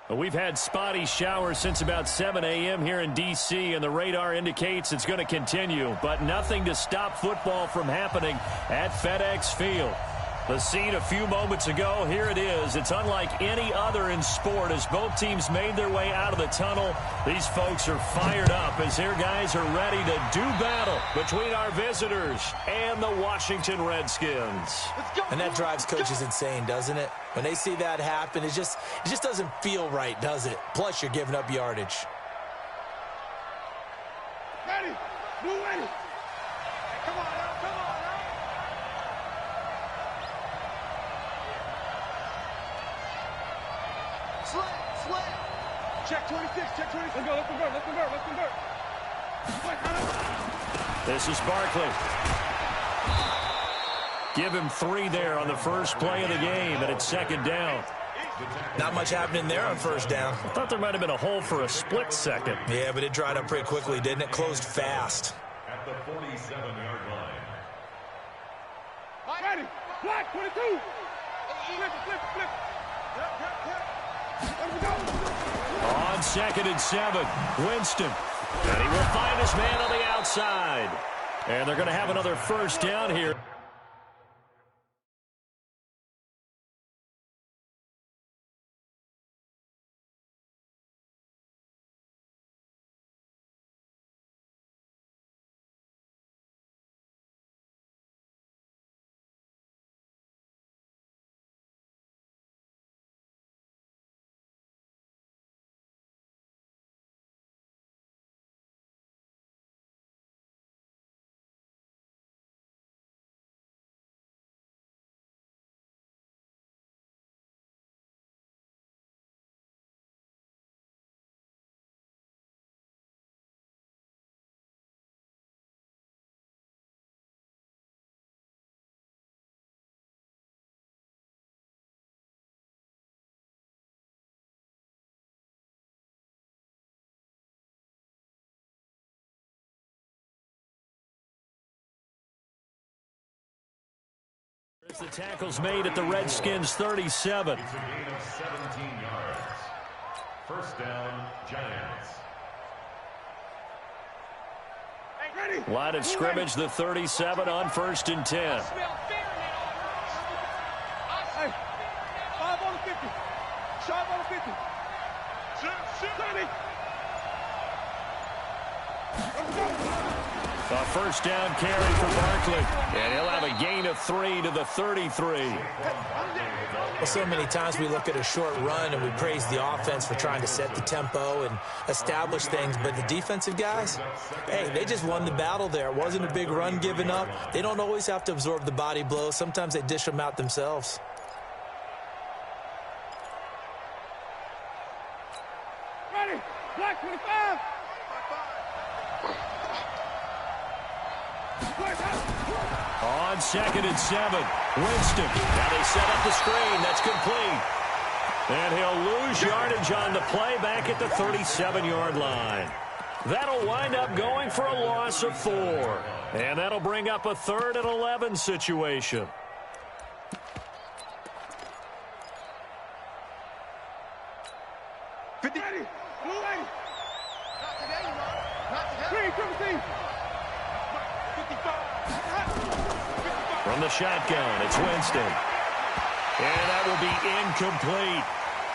We've had spotty showers since about 7 a.m. here in D.C., and the radar indicates it's going to continue, but nothing to stop football from happening at FedEx Field. The scene a few moments ago, here it is. It's unlike any other in sport as both teams made their way out of the tunnel. These folks are fired up as their guys are ready to do battle between our visitors and the Washington Redskins. And that drives coaches insane, doesn't it? When they see that happen, it just doesn't feel right, does it? Plus, you're giving up yardage. Ready, move ready. Come on now, come on now. Slant. Check 26, check 26. Let's convert. This is Barkley. Give him 3 there on the first play of the game, and it's second down. Not much happening there on first down. I thought there might have been a hole for a split second. Yeah, but it dried up pretty quickly, didn't it? Closed fast. At the 47-yard line. Ready, black 22. Flip. On 2nd and 7, Winston. And he will find his man on the outside. And they're going to have another first down here. As the tackle's made at the Redskins 37. It's a gain of 17 yards. First down, Giants. Line of scrimmage, the 37 on 1st and 10. Hey, 5 on the 50. Sharp on the 50. A first down carry for Barkley. And he'll have a gain of 3 to the 33. Well, so many times we look at a short run and we praise the offense for trying to set the tempo and establish things, but the defensive guys, hey, they just won the battle there. It wasn't a big run given up. They don't always have to absorb the body blows. Sometimes they dish them out themselves. Ready, black 25. On 2nd and 7, Winston. Now they set up the screen. That's complete. And he'll lose yardage on the play back at the 37-yard line. That'll wind up going for a loss of 4. And that'll bring up a 3rd and 11 situation. From the shotgun, it's Winston. And that will be incomplete.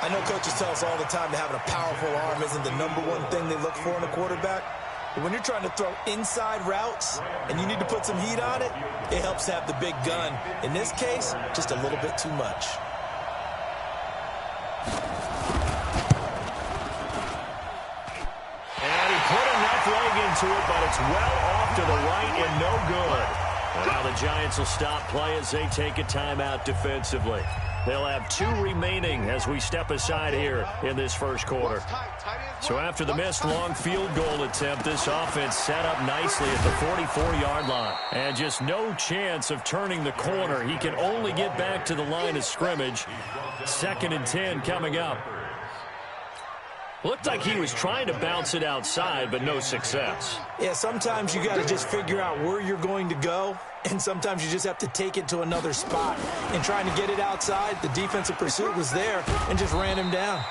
I know coaches tell us all the time that having a powerful arm isn't the #1 thing they look for in a quarterback. But when you're trying to throw inside routes and you need to put some heat on it, it helps to have the big gun. In this case, just a little bit too much. And he put a left leg into it, but it's well off to the right and no good. And now the Giants will stop play as they take a timeout defensively. They'll have 2 remaining as we step aside here in this first quarter. So after the missed long field goal attempt, this offense set up nicely at the 44-yard line. And just no chance of turning the corner. He can only get back to the line of scrimmage. 2nd and 10 coming up. Looked like he was trying to bounce it outside, but no success. Yeah, sometimes you got to just figure out where you're going to go, and sometimes you just have to take it to another spot. And trying to get it outside, the defensive pursuit was there and just ran him down.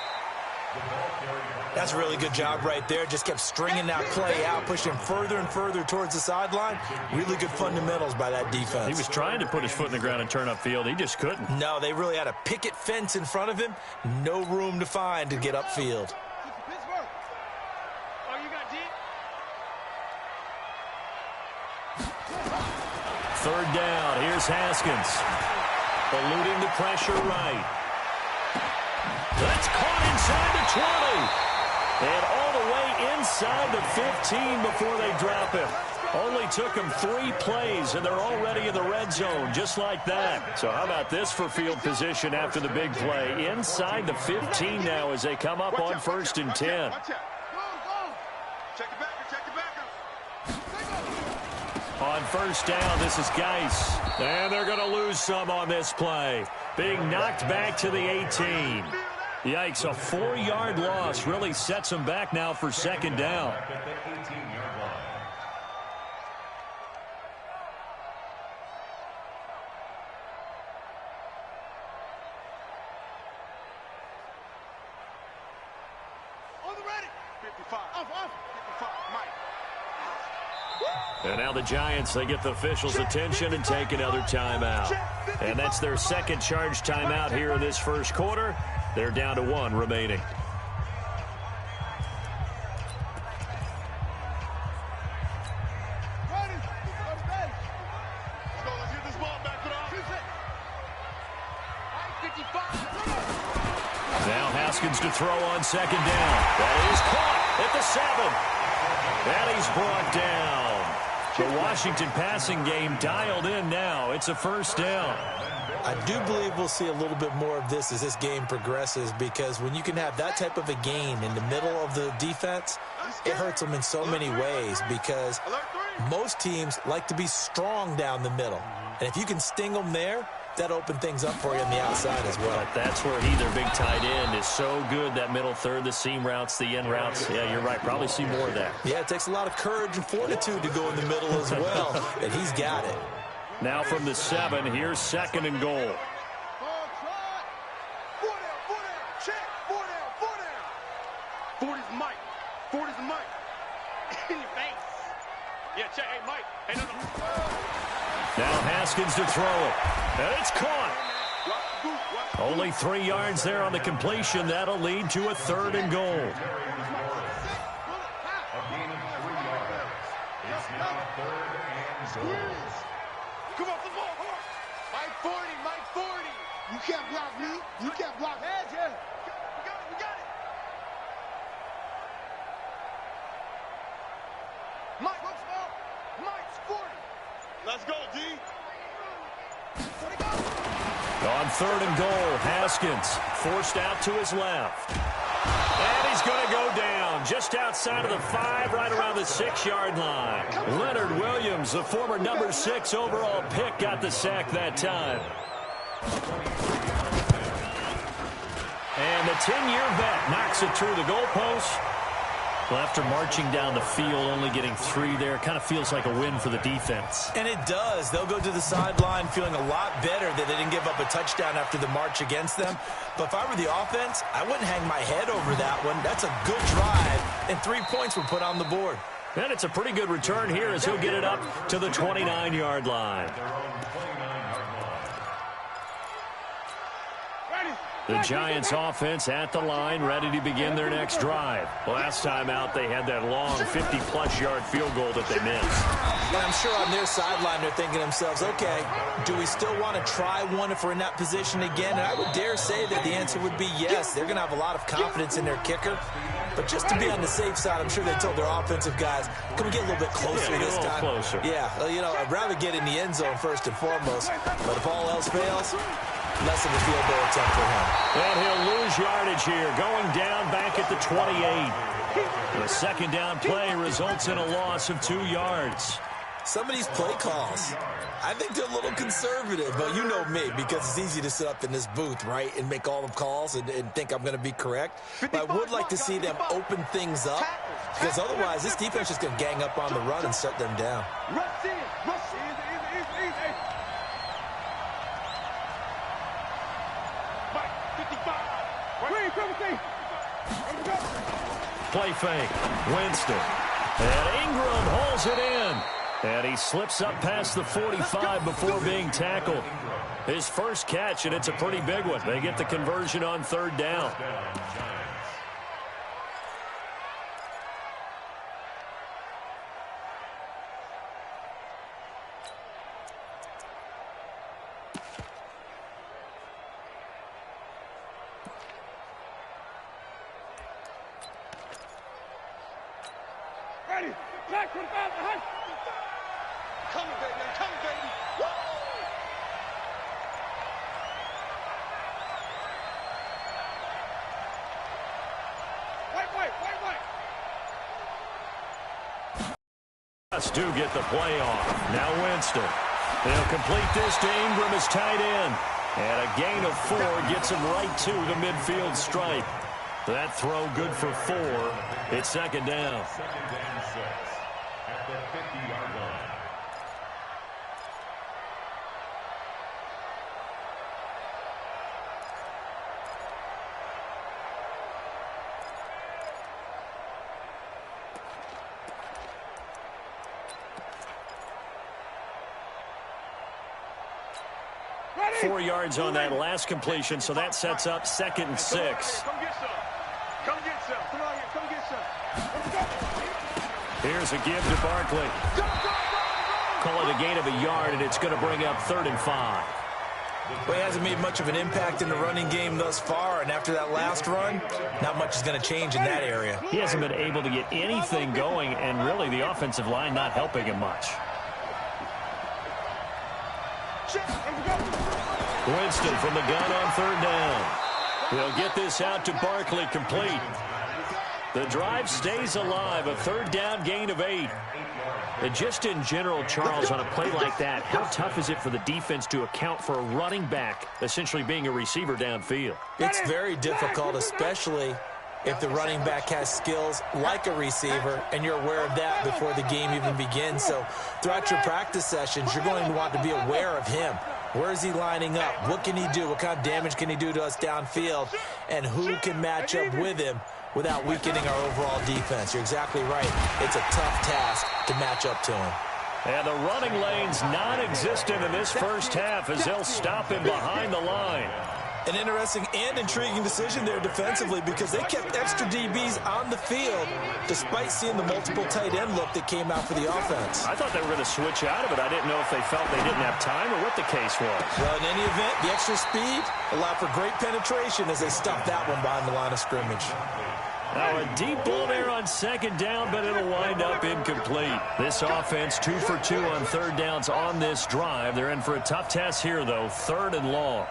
That's a really good job right there. Just kept stringing that play out, pushing him further and further towards the sideline. Really good fundamentals by that defense. He was trying to put his foot in the ground and turn upfield. He just couldn't. No, they really had a picket fence in front of him. No room to find to get upfield. Third down. Here's Haskins. Eluding the pressure right. That's caught inside the 20. And all the way inside the 15 before they drop him. Only took them 3 plays, and they're already in the red zone, just like that. So how about this for field position after the big play? Inside the 15 now as they come up on 1st and 10. On 1st down, this is Geis. And they're going to lose some on this play. Being knocked back to the 18. Yikes, a 4-yard loss really sets them back now for 2nd down. On the ready. 55. Off. 55. Mike. And now the Giants, they get the officials' attention and take another timeout. And that's their 2nd charge timeout here in this 1st quarter. They're down to 1 remaining. Now Haskins to throw on 2nd down. That is caught at the 7. And he's brought down. The Washington passing game dialed in now. It's a 1st down. I do believe we'll see a little bit more of this as this game progresses, because when you can have that type of a gain in the middle of the defense, it hurts them in so many ways, because most teams like to be strong down the middle. And if you can sting them there, that open things up for you on the outside as well. But that's where their big tight end, is so good. That middle third, the seam routes, the end routes. Yeah, you're right. Probably see more of that. Yeah, it takes a lot of courage and fortitude to go in the middle as well, and he's got it. Now from the 7, here's 2nd and goal. 40's Mike. 40's Mike. In your face. Yeah, check. Hey, Mike. Hey, no. Now Haskins to throw it. And it's caught. Only 3 yards there on the completion. That'll lead to a 3rd and goal. Come on. Mike 40. You can't block me. You can't block me. Yeah. We got it. Mike, what's up? Mike's 40. Let's go, D. On 3rd and goal, Haskins forced out to his left. And he's going to go down just outside of the 5, right around the 6-yard line. Leonard Williams, the former number 6 overall pick, got the sack that time. And the 10-year vet knocks it through the goalpost. Well, after marching down the field, only getting 3 there, kind of feels like a win for the defense. And it does. They'll go to the sideline feeling a lot better that they didn't give up a touchdown after the march against them. But if I were the offense, I wouldn't hang my head over that one. That's a good drive, and 3 points were put on the board. And it's a pretty good return here as he'll get it up to the 29-yard line. The Giants offense at the line, ready to begin their next drive. Last time out, they had that long 50-plus yard field goal that they missed. And I'm sure on their sideline they're thinking to themselves, okay, do we still want to try one if we're in that position again? And I would dare say that the answer would be yes. They're going to have a lot of confidence in their kicker. But just to be on the safe side, I'm sure they told their offensive guys, can we get a little bit closer this time? Closer. Yeah, well, you know, I'd rather get in the end zone first and foremost. But if all else fails, less of a field goal attempt for him. And he'll lose yardage here, going down back at the 28. The 2nd down play results in a loss of 2 yards. Some of these play calls, I think they're a little conservative, but you know me, because it's easy to sit up in this booth, right, and make all the calls and think I'm going to be correct. But I would like to see them open things up, because otherwise this defense is going to gang up on the run and shut them down. Rush in. Easy. Mike, 55. Green, 17. Play fake. Winston. And Ingram holds it in. And he slips up past the 45 before being tackled. His first catch, and it's a pretty big one. They get the conversion on third down. 'Wait. Do get the play off. Now Winston. They'll complete this to Ingram as tight end. And a gain of 4 gets him right to the midfield stripe. That throw good for 4. It's second down. Second down 6 at the 50-yard line. Ready? 4 yards on that last completion, so that sets up 2nd and 6. Come get some. Come get some. Come on here. Come get some. Here's a give to Barkley. Call it a gain of a yard, and it's going to bring up 3rd and 5. Well, he hasn't made much of an impact in the running game thus far, and after that last run, not much is going to change in that area. He hasn't been able to get anything going, and really the offensive line not helping him much. Winston from the gun on 3rd down. He'll get this out to Barkley, complete. The drive stays alive, a 3rd down gain of 8. And just in general, Charles, on a play like that, how tough is it for the defense to account for a running back essentially being a receiver downfield? It's very difficult, especially if the running back has skills like a receiver, and you're aware of that before the game even begins. So throughout your practice sessions, you're going to want to be aware of him. Where is he lining up? What can he do? What kind of damage can he do to us downfield? And who can match up with him without weakening our overall defense? You're exactly right. It's a tough task to match up to him. And the running lane's non-existent in this first half as they'll stop him behind the line. An interesting and intriguing decision there defensively, because they kept extra DBs on the field despite seeing the multiple tight end look that came out for the offense. I thought they were going to switch out of it. I didn't know if they felt they didn't have time or what the case was. Well, in any event, the extra speed allowed for great penetration as they stuffed that one behind the line of scrimmage. Now a deep ball there on 2nd down, but it'll wind up incomplete. This offense 2 for 2 on 3rd downs on this drive. They're in for a tough test here, though. 3rd and long.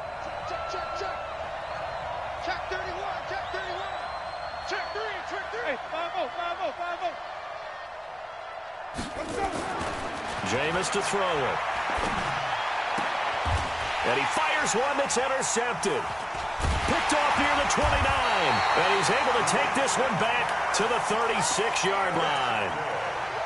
Check 31. Check 31. Check 3. Check 3. Hey, 5-0. 5-0. 5-0. Let's go. Jameis to throw it. And he fires one that's intercepted. Picked off near the 29. And he's able to take this one back to the 36-yard line.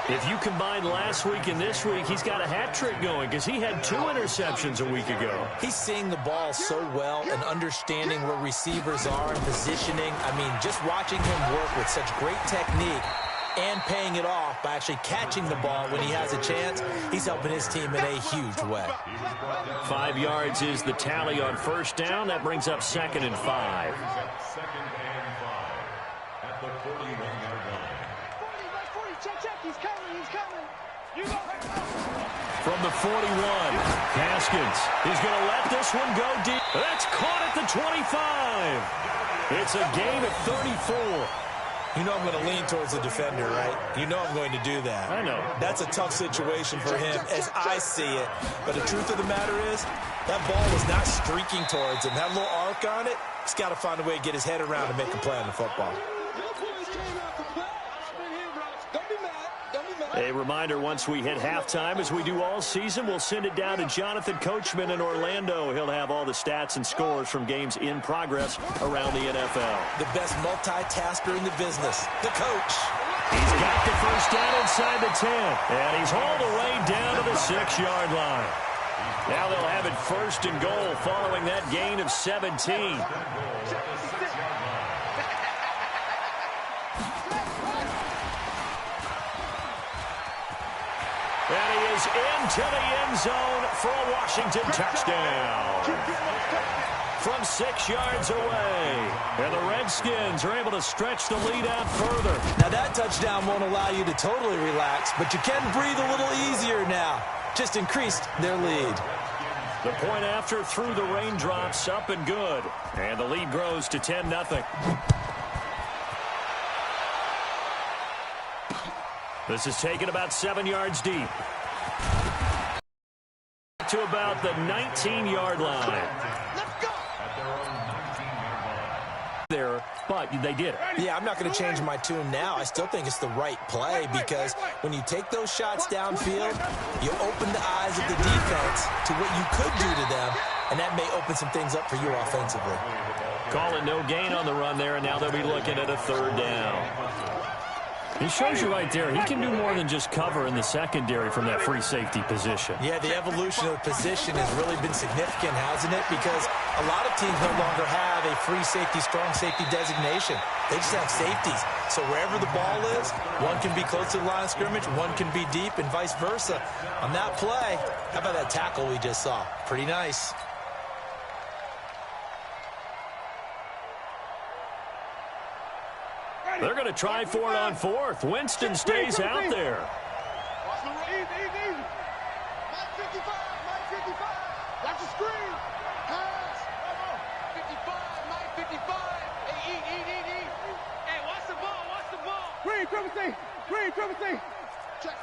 If you combine last week and this week, he's got a hat trick going because he had 2 interceptions a week ago. He's seeing the ball so well and understanding where receivers are and positioning. I mean, just watching him work with such great technique and paying it off by actually catching the ball when he has a chance, he's helping his team in a huge way. 5 yards is the tally on 1st down. That brings up 2nd and 5. 2nd and 5 at the 41-yard line. 40. Check. He's coming. He's coming. You go. From the 41, Haskins. He's going to let this one go deep. That's caught at the 25. It's a gain of 34. You know I'm going to lean towards the defender, right? You know I'm going to do that. I know. That's a tough situation for him as I see it. But the truth of the matter is, that ball was not streaking towards him. That little arc on it, he's got to find a way to get his head around and make a play on the football. A reminder, once we hit halftime, as we do all season, we'll send it down to Jonathan Coachman in Orlando. He'll have all the stats and scores from games in progress around the NFL. The best multitasker in the business, the coach. He's got the first down inside the 10, and he's hauled away down to the 6-yard line. Now they'll have it 1st and goal following that gain of 17. into the end zone for a Washington touchdown. From 6 yards away. And the Redskins are able to stretch the lead out further. Now that touchdown won't allow you to totally relax, but you can breathe a little easier now. Just increased their lead. The point after through the raindrops, up and good. And the lead grows to 10-0. This is taken about 7 yards deep. To about the 19-yard line. There, but they did it. Yeah, I'm not going to change my tune now. I still think it's the right play because when you take those shots downfield, you open the eyes of the defense to what you could do to them, and that may open some things up for you offensively. Call it no gain on the run there, and now they'll be looking at a 3rd down. He shows you right there, he can do more than just cover in the secondary from that free safety position. Yeah, the evolution of the position has really been significant, hasn't it? Because a lot of teams no longer have a free safety, strong safety designation. They just have safeties. So wherever the ball is, one can be close to the line of scrimmage, one can be deep, and vice versa. On that play, how about that tackle we just saw? Pretty nice. They're going to try for it on 4th. Winston stays out there. Easy. Mike 55. Watch the screen. Pass. 55. Mike 55. Hey, eat. Hey, watch the ball. Green, triple C. Check.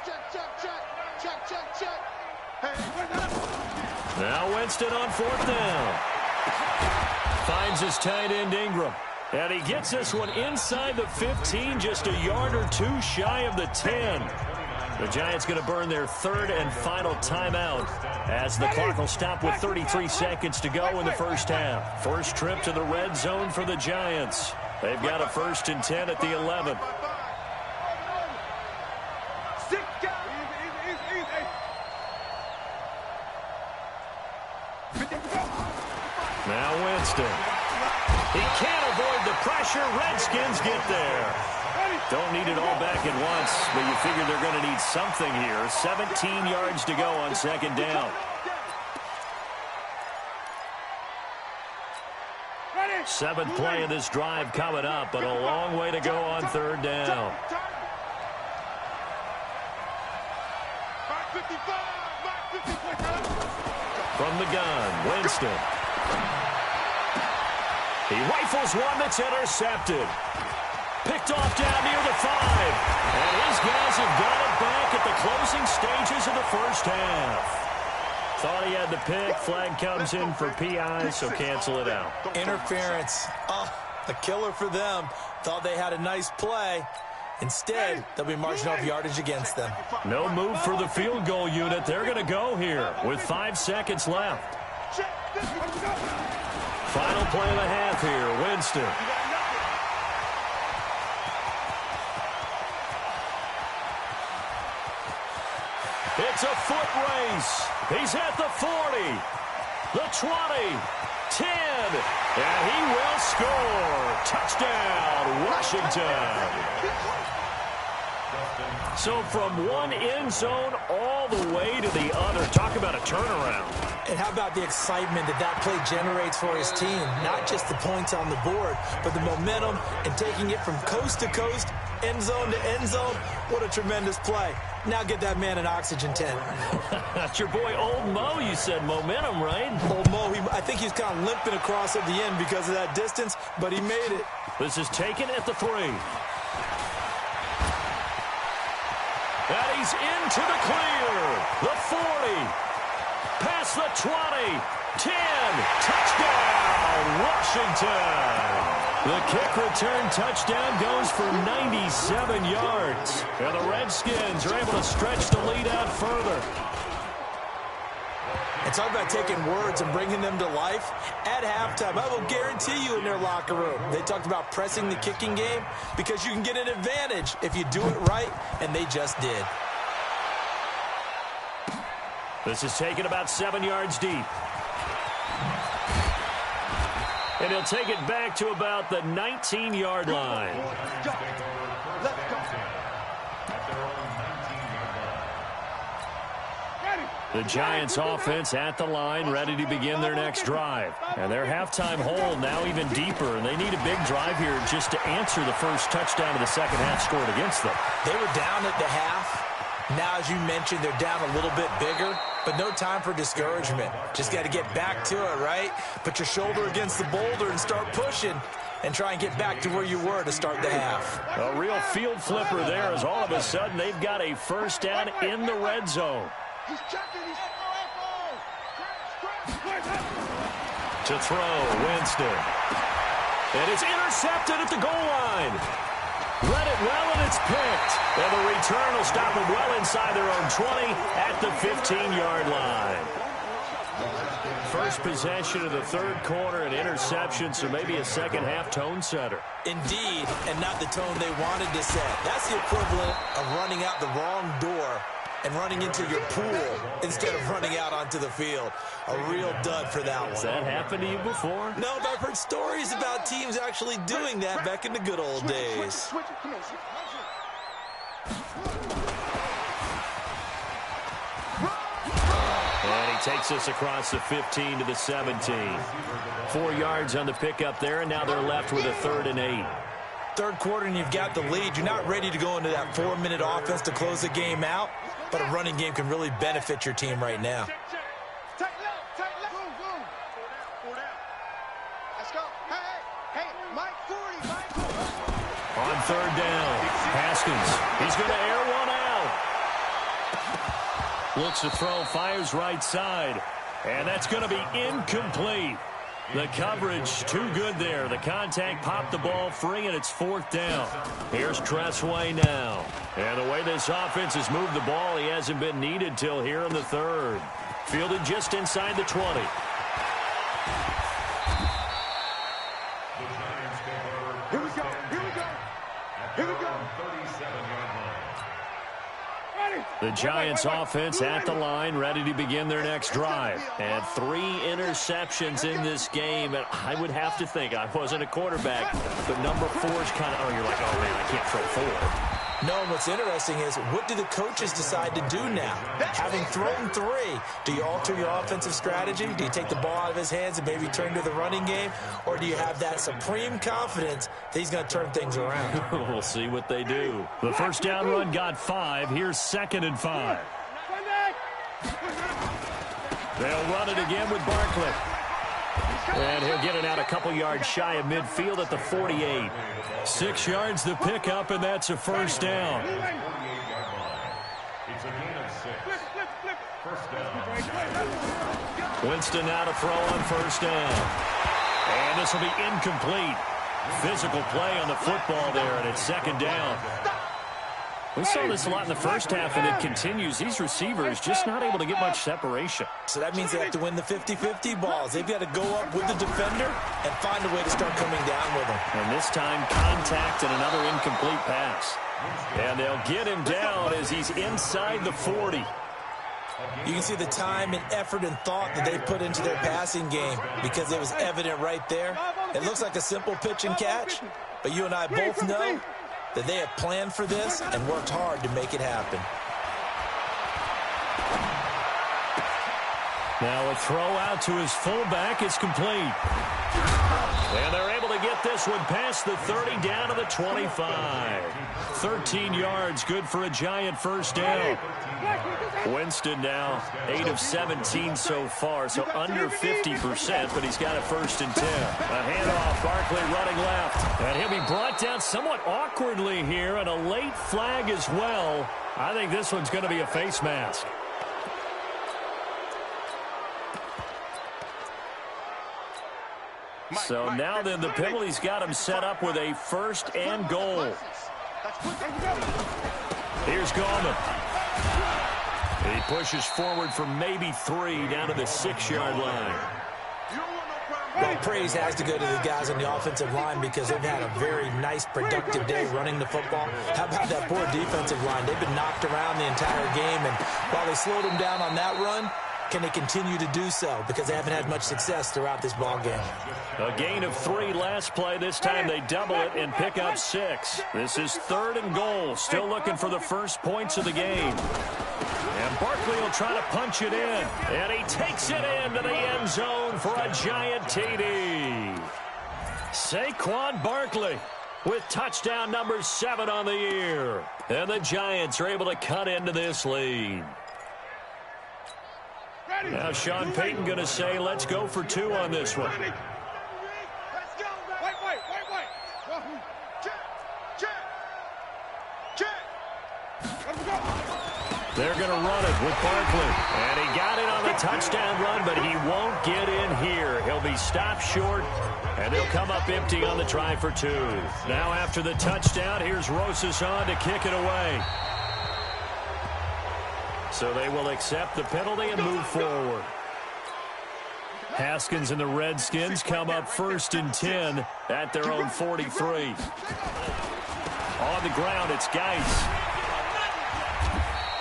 Hey, now Winston on 4th down. Finds his tight end Ingram. And he gets this one inside the 15, just a yard or two shy of the 10. The Giants going to burn their 3rd and final timeout as the clock will stop with 33 seconds to go in the first half. First trip to the red zone for the Giants. They've got a 1st and 10 at the 11. Now Winston. He can't avoid the pressure. Redskins get there. Don't need it all back at once, but you figure they're going to need something here. 17 yards to go on 2nd down. 7th play of this drive coming up, but a long way to go on 3rd down. From the gun, Winston. He rifles one that's intercepted. Picked off down near the 5. And his guys have got it back at the closing stages of the first half. Thought he had the pick. Flag comes in for PI, so cancel it out. Interference. Oh, a killer for them. Thought they had a nice play. Instead, they'll be marching off yardage against them. No move for the field goal unit. They're going to go here with 5 seconds left. Final play of the half here, Winston. It's a foot race. He's at the 40, the 20, 10, and he will score. Touchdown, Washington. So from one end zone all the way to the other. Talk about a turnaround. And how about the excitement that play generates for his team? Not just the points on the board, but the momentum and taking it from coast to coast, end zone to end zone. What a tremendous play. Now get that man an oxygen tent. That's your boy Old Mo. You said momentum, right? Old Mo, I think he's kind of limping across at the end because of that distance, but he made it. This is taken at the 3. And he's into the clear. The 40. Past the 20. 10. Touchdown, Washington. The kick return touchdown goes for 97 yards. And the Redskins are able to stretch the lead out further. And talk about taking words and bringing them to life. At halftime, I will guarantee you in their locker room, they talked about pressing the kicking game because you can get an advantage if you do it right, and they just did. This is taken about 7 yards deep. And he'll take it back to about the 19-yard line. The Giants offense at the line, ready to begin their next drive. And their halftime hole now even deeper, and they need a big drive here just to answer the first touchdown of the second half scored against them. They were down at the half. Now, as you mentioned, they're down a little bit bigger, but no time for discouragement. Just got to get back to it, right? Put your shoulder against the boulder and start pushing and try and get back to where you were to start the half. A real field flipper there as all of a sudden they've got a first down in the red zone. He's checking. To throw, Winston. And it's intercepted at the goal line. Read it well, and it's picked. And the return will stop them well inside their own 20 at the 15-yard line. First possession of the third quarter, an interception, so maybe a second-half tone setter. Indeed, and not the tone they wanted to set. That's the equivalent of running out the wrong door and running into your pool instead of running out onto the field. A real dud for that one. Has that happened to you before? No, but I've heard stories about teams actually doing that back in the good old days. And he takes us across the 15 to the 17. 4 yards on the pickup there, and now they're left with a 3rd and 8. Third quarter and you've got the lead. You're not ready to go into that 4-minute offense to close the game out, but a running game can really benefit your team right now. On 3rd down, Haskins. He's going to air one out. Looks to throw, fires right side. And that's going to be incomplete. The coverage too good there. The contact popped the ball free, and it's 4th down. Here's Tressway now. And the way this offense has moved the ball, he hasn't been needed till here in the 3rd. Fielded just inside the 20. Here we go. Here we go. The Giants offense at the line, ready to begin their next drive. And 3 interceptions in this game. And I would have to think, I wasn't a quarterback, but number 4 is kind of, oh, you're like, oh, man, I can't throw 4. No, and what's interesting is, what do the coaches decide to do now? Having thrown 3, do you alter your offensive strategy? Do you take the ball out of his hands and maybe turn to the running game? Or do you have that supreme confidence that he's going to turn things around? We'll see what they do. The first down run got 5. Here's 2nd and 5. They'll run it again with Barkley. And he'll get it out a couple yards shy of midfield at the 48. 6 yards the pickup, and that's a first down. It's a gain of 6. First down. Winston now to throw on first down. And this will be incomplete. Physical play on the football there, and it's 2nd down. We saw this a lot in the first half, and it continues. These receivers just not able to get much separation. So that means they have to win the 50-50 balls. They've got to go up with the defender and find a way to start coming down with them. And this time, contact and another incomplete pass. And they'll get him down as he's inside the 40. You can see the time and effort and thought that they put into their passing game because it was evident right there. It looks like a simple pitch and catch, but you and I both know that they have planned for this and worked hard to make it happen. Now a throw out to his fullback is complete. And they're able to get this one past the 30 down to the 25. 13 yards, good for a Giant first down. Winston now 8 of 17 so far, so under 50%, but he's got a 1st and 10. A handoff, Barkley running left. And he'll be brought down somewhat awkwardly here, and a late flag as well. I think this one's going to be a face mask. So now then the penalty's got him set up with a 1st and goal. Here's Gallman. He pushes forward for maybe 3 down to the 6-yard line. Well, praise has to go to the guys on the offensive line because they've had a very nice, productive day running the football. How about that poor defensive line? They've been knocked around the entire game, and while they slowed them down on that run, can they continue to do so? Because they haven't had much success throughout this ball game. A gain of 3 last play. This time they double it and pick up 6. This is 3rd and goal. Still looking for the first points of the game. And Barkley will try to punch it in. And he takes it into the end zone for a giant TD. Saquon Barkley with touchdown number 7 on the year. And the Giants are able to cut into this lead. Now Sean Payton going to say, let's go for 2 on this one. Let's go. Wait. Check. Let's go. They're going to run it with Barkley. And he got it on the touchdown run, but he won't get in here. He'll be stopped short, and they'll come up empty on the try for 2. Now after the touchdown, here's Rosas on to kick it away. So they will accept the penalty and move forward. Haskins and the Redskins come up 1st and 10 at their own 43. On the ground, it's Geis.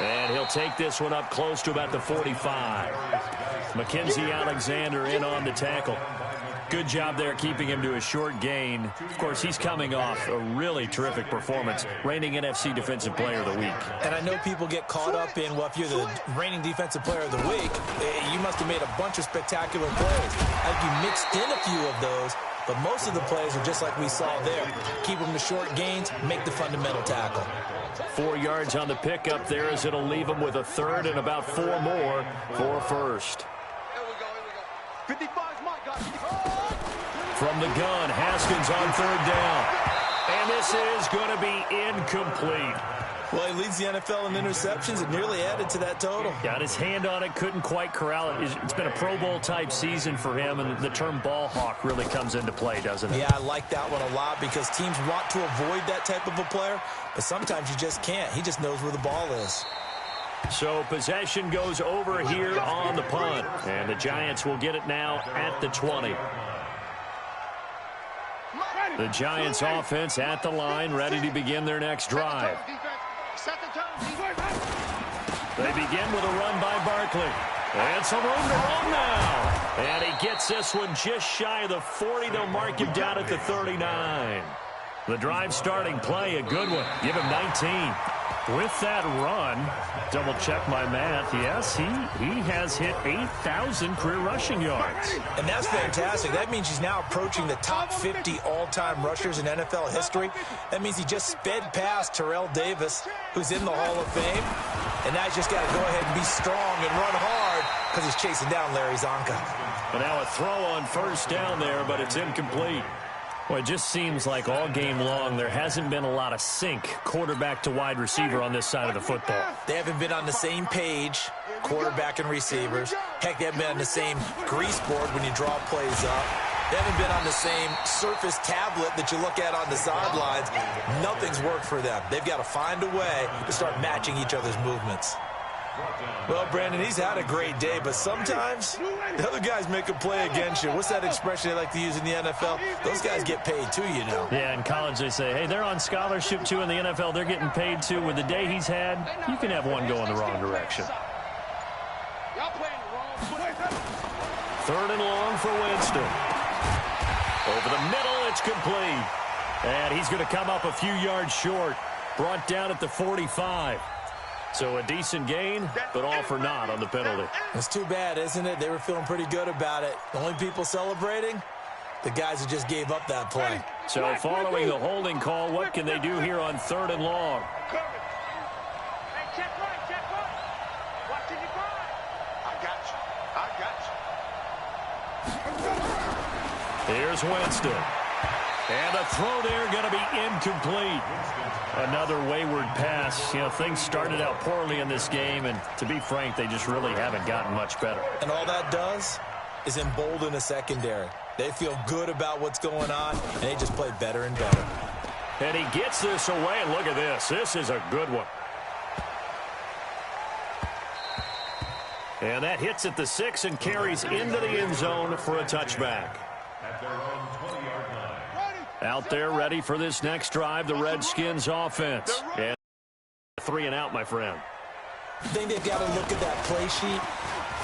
And he'll take this one up close to about the 45. Mackenzie Alexander in on the tackle. Good job there keeping him to a short gain. Of course, he's coming off a really terrific performance, reigning NFC Defensive Player of the Week. And I know people get caught up in, well, if you're the reigning Defensive Player of the Week, you must have made a bunch of spectacular plays. I think you mixed in a few of those, but most of the plays are just like we saw there. Keep them to short gains, make the fundamental tackle. 4 yards on the pickup there as it'll leave them with a 3rd and about 4 more for a 1st. Here we go. 55's my guy. From the gun, Haskins on 3rd down. And this is going to be incomplete. Well, he leads the NFL in interceptions and nearly added to that total. Got his hand on it, couldn't quite corral it. It's been a Pro Bowl-type season for him, and the term ball hawk really comes into play, doesn't it? Yeah, I like that one a lot because teams want to avoid that type of a player, but sometimes you just can't. He just knows where the ball is. So possession goes over here on the punt, and the Giants will get it now at the 20. The Giants offense at the line, ready to begin their next drive. They begin with a run by Barkley. And some room to run now. And he gets this one just shy of the 40. They'll mark him down at the 39. The drive starting play, a good one. Give him 19. With that run, double check my math, yes, he has hit 8,000 career rushing yards. And that's fantastic. That means he's now approaching the top 50 all-time rushers in NFL history. That means he just sped past Terrell Davis, who's in the Hall of Fame. And now he's just got to go ahead and be strong and run hard because he's chasing down Larry Zonka. But now a throw on 1st down there, but it's incomplete. Well, it just seems like all game long there hasn't been a lot of sync quarterback to wide receiver on this side of the football. They haven't been on the same page, quarterback and receivers. Heck, they haven't been on the same grease board when you draw plays up. They haven't been on the same surface tablet that you look at on the sidelines. Nothing's worked for them. They've got to find a way to start matching each other's movements. Well, Brandon, he's had a great day, but sometimes the other guys make a play against you. What's that expression they like to use in the NFL? Those guys get paid too, you know. Yeah, in college they say, hey, they're on scholarship too. In the NFL, they're getting paid too. With the day he's had, you can have one go in the wrong direction. 3rd and long for Winston. Over the middle, it's complete. And he's going to come up a few yards short. Brought down at the 45. So a decent gain, but all for naught on the penalty. It's too bad, isn't it? They were feeling pretty good about it. The only people celebrating, the guys who just gave up that play. So following the holding call, what can they do here on 3rd and long? Check right. Watch it, I got you. Here's Winston. And a throw there going to be incomplete. Another wayward pass. You know, things started out poorly in this game, and to be frank, they just really haven't gotten much better. And all that does is embolden a secondary. They feel good about what's going on, and they just play better and better. And he gets this away, and look at this. This is a good one. And that hits at the 6 and carries into the end zone for a touchback. At their own 20-yard line. Out there ready for this next drive, the Redskins offense. And 3 and out, my friend. I think they've got to look at that play sheet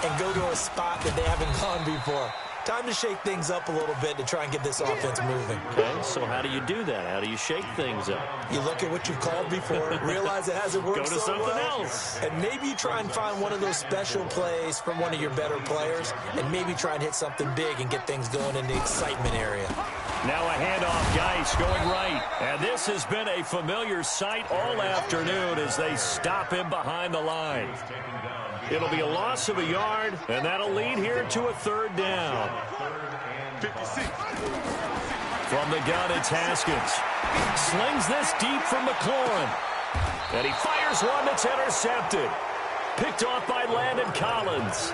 and go to a spot that they haven't gone before. Time to shake things up a little bit to try and get this offense moving. Okay, so how do you do that? How do you shake things up? You look at what you've called before, realize it hasn't worked Go to something well, else. and maybe you try and find one of those special plays from one of your better players, and maybe try and hit something big and get things going in the excitement area. Now a handoff, Geis going right. And this has been a familiar sight all afternoon as they stop him behind the line. It'll be a loss of a yard, and that'll lead here to a third down. 56. From the gun, it's Haskins. Slings this deep from McLaurin. And he fires one that's intercepted. Picked off by Landon Collins.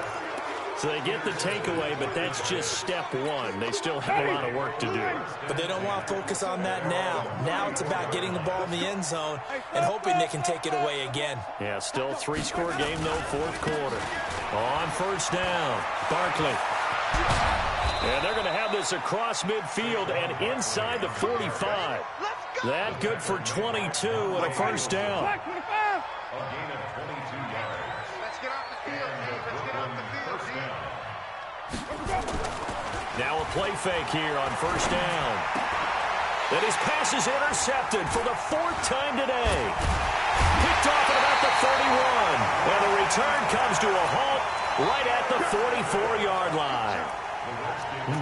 So they get the takeaway, but that's just step one. They still have a lot of work to do. But they don't want to focus on that now. Now it's about getting the ball in the end zone and hoping they can take it away again. Yeah, still a three-score game, though, fourth quarter. On first down, Barkley. And they're going to have this across midfield and inside the 45. That good for 22 and a first down. Let's get off the field, Steve. Let's get off the field, Steve. Now a play fake here on first down. And his pass is intercepted for the fourth time today. Picked off at about the 31. And the return comes to a halt right at the 44-yard line.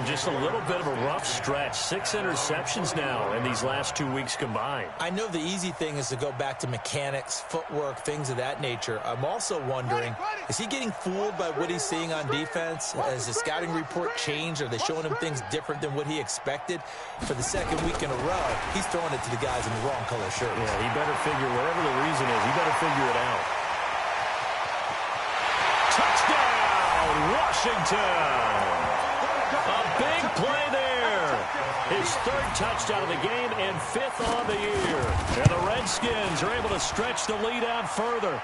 Just a little bit of a rough stretch. 6 interceptions now in these last 2 weeks combined. I know the easy thing is to go back to mechanics, footwork, things of that nature. I'm also wondering, is he getting fooled by what he's seeing on defense? Has the scouting report changed? Are they showing him things different than what he expected? For the second week in a row, he's throwing it to the guys in the wrong color shirts. Yeah, he better figure, whatever the reason is, he better figure it out. Touchdown, Washington! A big play there. His third touchdown of the game and 5th on the year. And the Redskins are able to stretch the lead out further.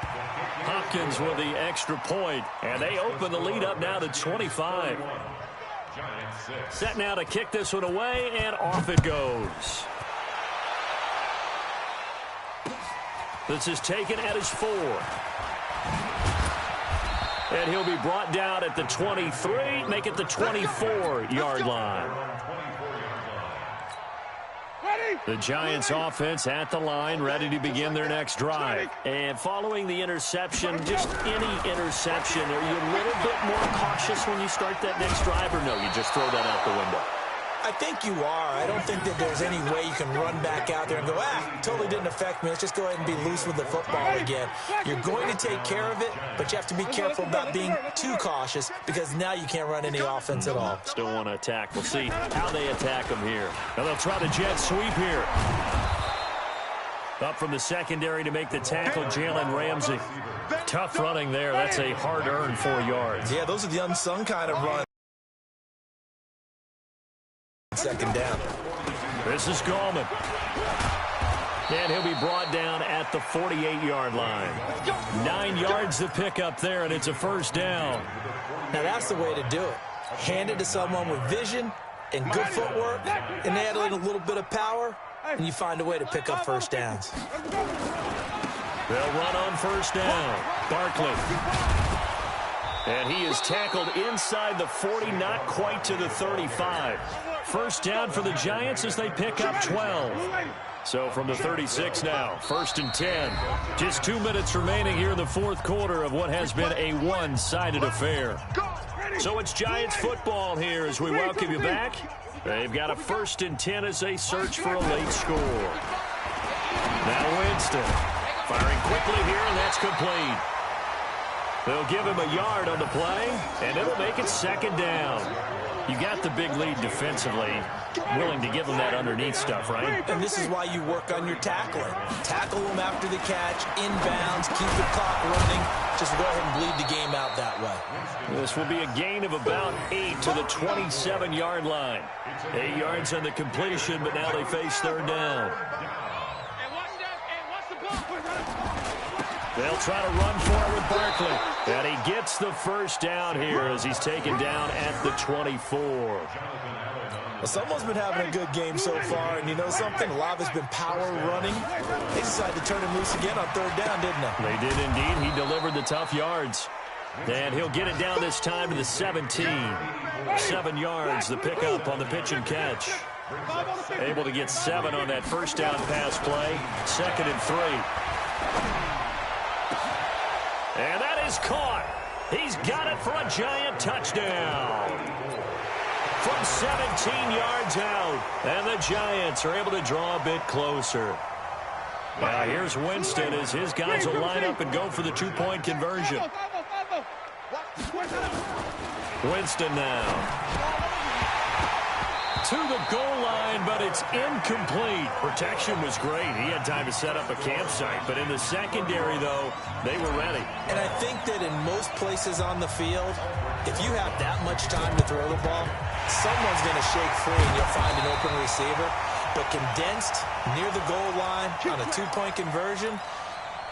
Hopkins with the extra point, and they open the lead up now to 25. Set now to kick this one away, and off it goes. This is taken at his 4. And he'll be brought down at the 23, make it the 24-yard line. The Giants offense at the line, ready to begin their next drive. And following the interception, just any interception, are you a little bit more cautious when you start that next drive, or no, you just throw that out the window? I think you are. I don't think that there's any way you can run back out there and go, totally didn't affect me. Let's just go ahead and be loose with the football again. You're going to take care of it, but you have to be careful about being too cautious because now you can't run any offense at all. Still want to attack. We'll see how they attack them here. Now they'll try the jet sweep here. Up from the secondary to make the tackle, Jalen Ramsey. Tough running there. That's a hard-earned 4 yards. Yeah, those are the unsung kind of runs. Second down. This is Gallman. And he'll be brought down at the 48-yard line. 9 yards to pick up there, and it's a first down. Now that's the way to do it. Hand it to someone with vision and good footwork, and add in a little bit of power, and you find a way to pick up first downs. They'll run on first down. Barkley. And he is tackled inside the 40, not quite to the 35. First down for the Giants as they pick up 12. So from the 36 now, 1st and 10. Just 2 minutes remaining here in the fourth quarter of what has been a one-sided affair. So it's Giants football here as we welcome you back. They've got a 1st and 10 as they search for a late score. Now Winston firing quickly here, and that's complete. They'll give him a yard on the play, and it'll make it 2nd down. You got the big lead defensively, willing to give them that underneath stuff, right? And this is why you work on your tackling. Tackle them after the catch, inbounds, keep the clock running. Just go ahead and bleed the game out that way. This will be a gain of about 8 to the 27-yard line. 8 yards on the completion, but now they face 3rd down. They'll try to run for it with Barkley. And he gets the first down here as he's taken down at the 24. Well, someone's been having a good game so far, and you know something? A lot of it's been power running. They decided to turn him loose again on 3rd down, didn't they? They did indeed. He delivered the tough yards. And he'll get it down this time to the 17. 7 yards, the pickup on the pitch and catch. Able to get 7 on that first down pass play. 2nd and 3. And that is caught. He's got it for a Giant touchdown. From 17 yards out. And the Giants are able to draw a bit closer. Now here's Winston as his guys will line up and go for the 2-point conversion. Winston now. To the goal line, but it's incomplete. Protection was great. He had time to set up a campsite, but in the secondary, though, they were ready. And I think that in most places on the field, if you have that much time to throw the ball, someone's going to shake free and you'll find an open receiver. But condensed near the goal line on a 2-point conversion,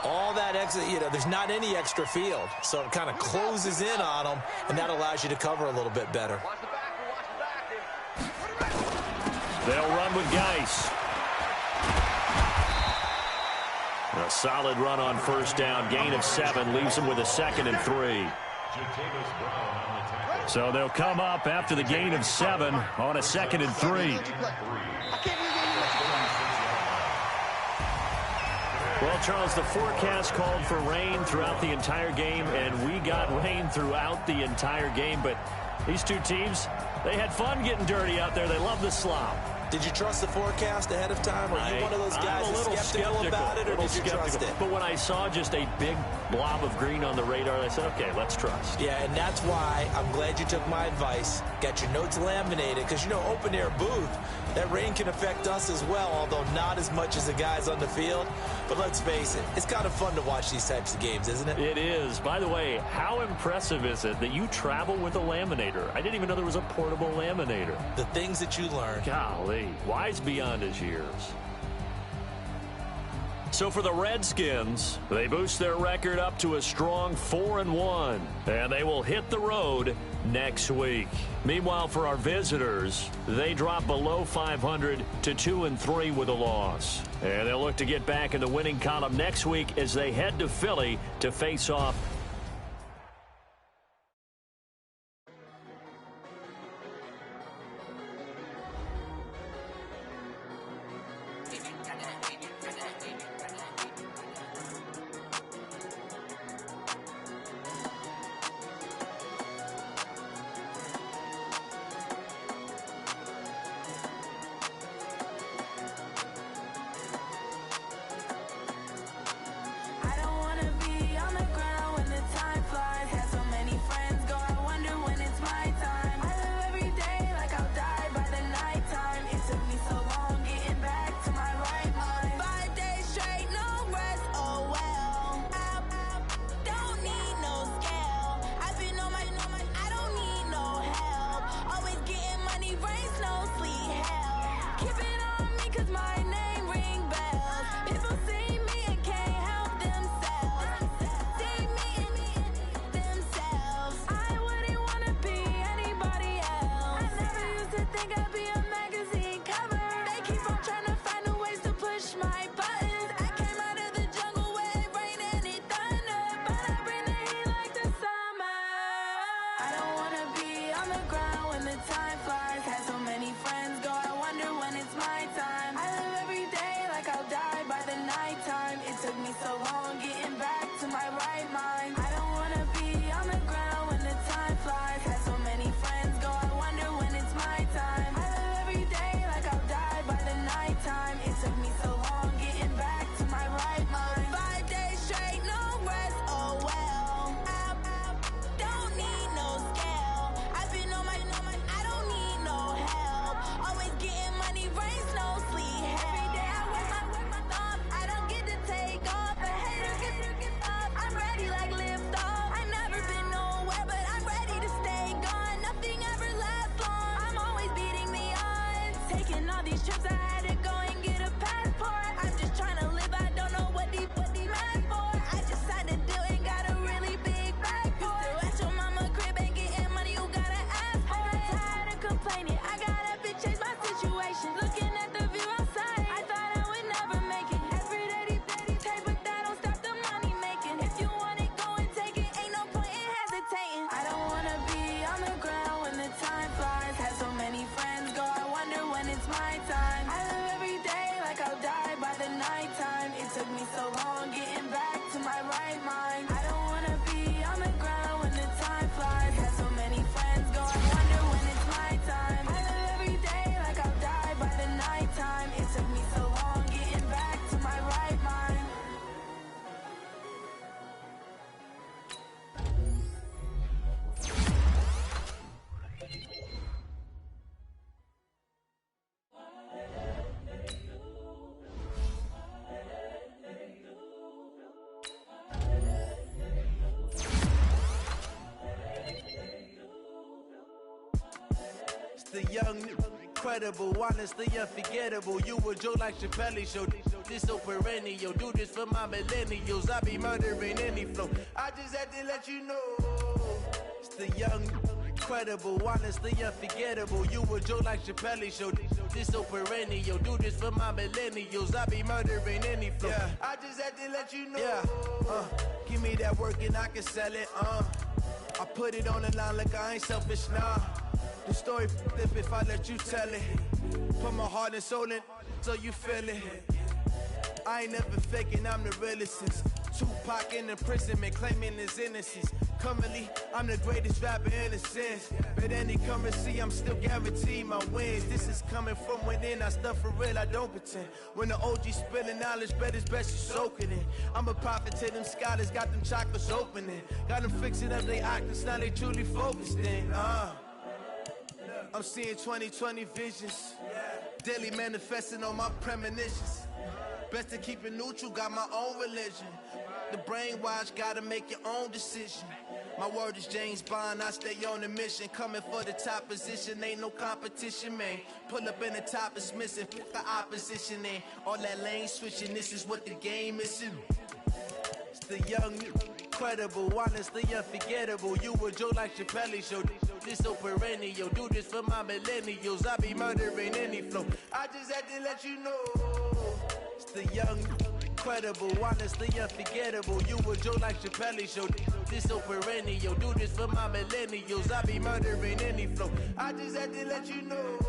all that extra, there's not any extra field. So it kind of closes in on them, and that allows you to cover a little bit better. They'll run with Geis. A solid run on first down. Gain of 7 leaves them with a 2nd and 3. So they'll come up after the gain of 7 on a 2nd and 3. Well, Charles, the forecast called for rain throughout the entire game, and we got rain throughout the entire game. But these two teams, they had fun getting dirty out there. They love the slop. Did you trust the forecast ahead of time? Or are you one of those guys that's skeptical about it, or did you trust it? But when I saw just a big blob of green on the radar, I said, okay, let's trust. Yeah, and that's why I'm glad you took my advice. Got your notes laminated, because, open-air booth, that rain can affect us as well, although not as much as the guys on the field. But let's face it, it's kind of fun to watch these types of games, isn't it? It is. By the way, how impressive is it that you travel with a laminator? I didn't even know there was a portable laminator. The things that you learn. Golly, wise beyond his years. So for the Redskins, they boost their record up to a strong 4-1, and they will hit the road next week. Meanwhile, for our visitors, they drop below 500 to 2-3 with a loss. And they'll look to get back in the winning column next week as they head to Philly to face off the young, incredible, honestly unforgettable. You a joke like Chappelle Show. This so perennial. Do this for my millennials. I be murdering any flow. I just had to let you know. It's the young, incredible, honestly unforgettable. You a joke like Chappelle Show. This so perennial. Do this for my millennials. I be murdering any flow. Yeah. I just had to let you know. Yeah. Give me that work and I can sell it. I put it on the line like I ain't selfish, nah. The story flip if I let you tell it. Put my heart and soul in so you feel it. I ain't never faking, I'm the realest since Tupac in imprisonment, claiming his innocence. Currently, I'm the greatest rapper in a sense. But any currency, I'm still guaranteed my wins. This is coming from within, I stuff for real, I don't pretend. When the OG spilling knowledge, bet it's best you soak it in. I'm a prophet to them scholars, got them chakras opening. Got them fixing up they octaves, now they truly focused in. I'm seeing 2020 visions, daily manifesting on my premonitions. Best to keep it neutral, got my own religion. The brainwash, gotta make your own decision. My word is James Bond, I stay on a mission. Coming for the top position, ain't no competition, man. Pull up in the top, it's missing, put the opposition in. All that lane switching, this is what the game is in. It's the young, incredible, honestly unforgettable. You a joke like Chappelle Show. This so perennial. Do this for my millennials. I be murdering any flow. I just had to let you know. It's the young, incredible, honestly unforgettable. You a joke like Chappelle Show. This so perennial. Do this for my millennials. I be murdering any flow. I just had to let you know.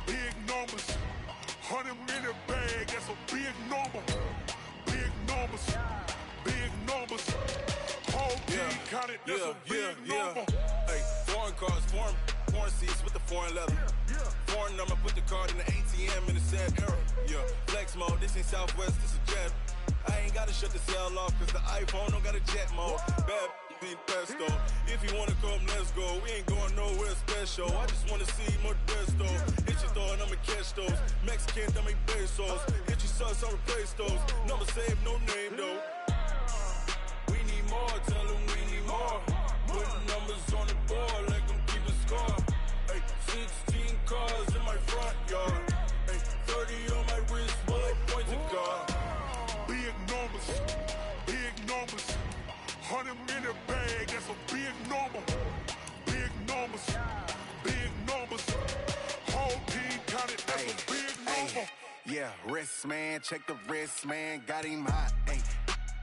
Big numbers, 100-minute bag, that's a big number. Big numbers, whole team counted, that's a big number. Hey, foreign cars, foreign seats with the foreign leather. Foreign number, put the card in the ATM in the sad era. Yeah, flex mode, this ain't Southwest, this is jet. I ain't gotta shut the cell off, cause the iPhone don't got a jet mode. Bad be pesto. If you wanna come, let's go. We ain't going nowhere special. I just wanna see more Modesto. Hit your thought, I'ma catch those. Mexican, I make pesos. Hit your sus, I'll replace those. Number save, no name though. We need more, tell them we need more. Putting numbers on the board, like them keeping score. Hey, 16 cars in my front yard. Hey, 30 on my wrist, bullet pointed car. Big numbers, 100-minute bag, that's a big number. Big numbers, whole team counted, that's a big number. Yeah, wrist man, check the wrist man, got him hot. Ay,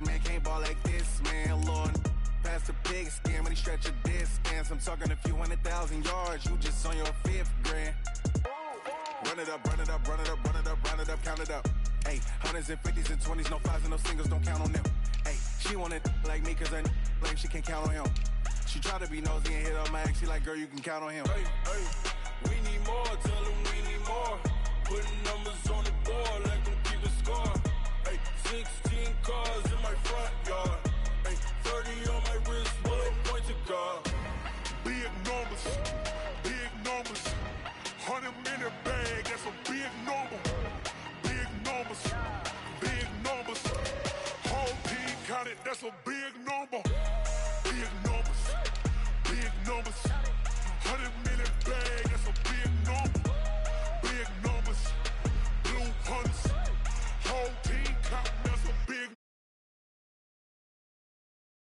man can't ball like this, man. Lord, past the big skin when he stretch a distance. I'm talking a few 100,000 yards, you just on your 5th grand. Run it up, count it up. Ay, hundreds and 50s and 20s, no 5s and no singles, don't count on them. Ay, she want it like me, cause her lame, she can't count on him. She try to be nosy and hit up my ex, she like, girl, you can count on him. Hey, we need more, tell them we need more. Putting numbers on the board, like them keeping score. Hey, 16 cars in my front yard. Hey, 30 on my wrist, bullet pointed car. Big numbers, 100-minute bag, that's a big number. Big numbers, whole team counted, that's a big number. Big numbers, 100